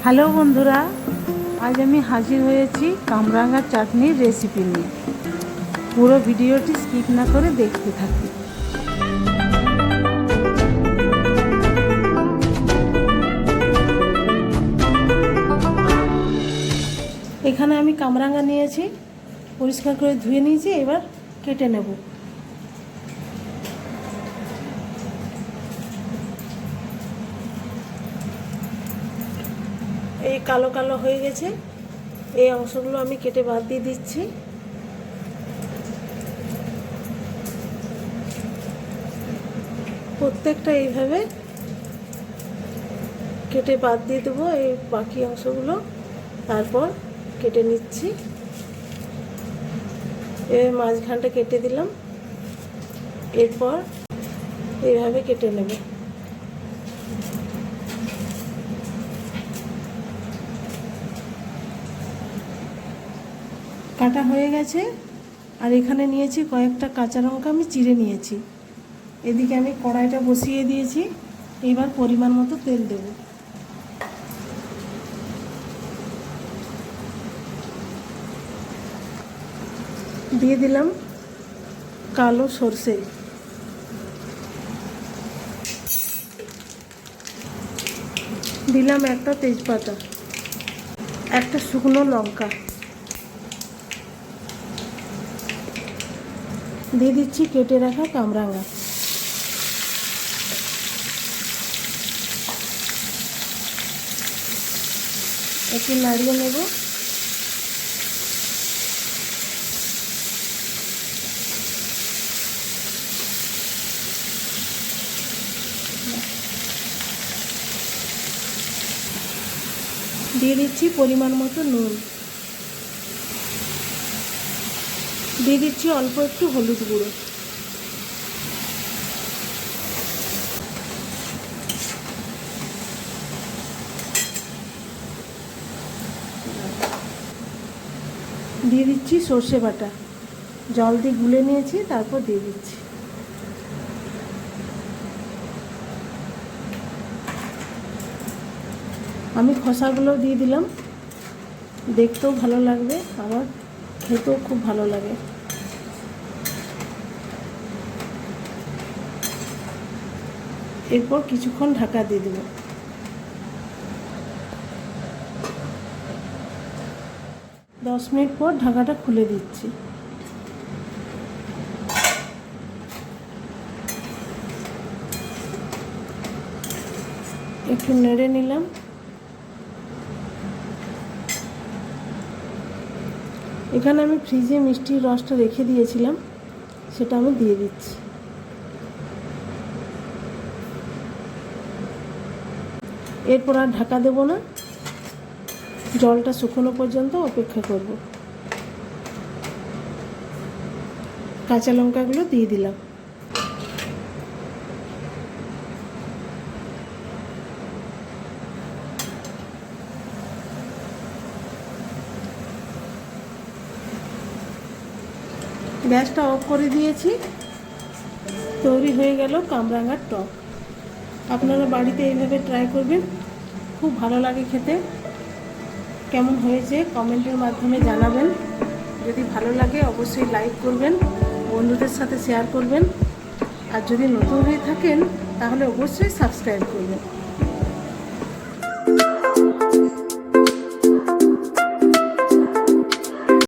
Hello বন্ধুরা, আজ আমি হাজির হয়েছি কামরাঙার চাটনির রেসিপি নিয়ে। পুরো ভিডিওটি স্কিপ না করে দেখতে থাকি। এখানে আমি কামরাঙা নিয়েছি, পরিষ্কার করে ধুয়ে নিয়েছি, এবার কেটে নেব। এই কালো কালো হয়ে গেছে, এই অংশগুলো আমি কেটে বাদ দিয়ে দিচ্ছি। প্রত্যেকটা এইভাবে কেটে বাদ দিয়ে দেবো, এই বাকি অংশগুলো তারপর কেটে নিচ্ছি। এবার মাঝখানটা কেটে দিলাম, এরপর এইভাবে কেটে নেব। কাটা হয়ে গেছে। আর এখানে নিয়েছি কয়েকটা কাঁচা লঙ্কা, আমি চিড়ে নিয়েছি। এদিকে আমি কড়াইটা বসিয়ে দিয়েছি, এবার পরিমাণ মতো তেল দেব। দিয়ে দিলাম কালো সরষে, দিলাম একটা তেজপাতা, একটা শুকনো লঙ্কা, দিয়ে দিচ্ছি কেটে রাখা কামরাঙা। একটু নাড়িয়ে নেব। দিয়ে দিচ্ছি পরিমাণ মতো নুন, দিয়ে দিচ্ছি অল্প একটু হলুদ গুঁড়ো। দিয়ে দিচ্ছি সর্ষে বাটা, জল দিয়ে গুলে নিয়েছি, তারপর দিয়ে দিচ্ছি। আমি খোসাগুলো দিয়ে দিলাম, দেখতেও ভালো লাগবে, আবার খেতেও খুব ভালো লাগে। এরপর কিছুক্ষণ ঢাকা দিয়ে দেব। 10 মিনিট পর ঢাকাটা খুলে দিচ্ছি। একটু নেড়ে নিলাম। এখানে আমি ফ্রিজে মিষ্টির রসটা রেখে দিয়েছিলাম, সেটা আমি দিয়ে দিচ্ছি। এরপর আর ঢাকা দেব না, জলটা শুকনো পর্যন্ত অপেক্ষা করব। কাঁচা লঙ্কাগুলো দিয়ে দিলাম। গ্যাসটা অফ করে দিয়েছি। তৈরি হয়ে গেল কামরাঙার টক। আপনারা বাড়িতে এইভাবে ট্রাই করবেন, খুব ভালো লাগে খেতে। কেমন হয়েছে কমেন্টের মাধ্যমে জানাবেন। যদি ভালো লাগে অবশ্যই লাইক করবেন, বন্ধুদের সাথে শেয়ার করবেন, আর যদি নতুন হয়ে থাকেন তাহলে অবশ্যই সাবস্ক্রাইব করবেন।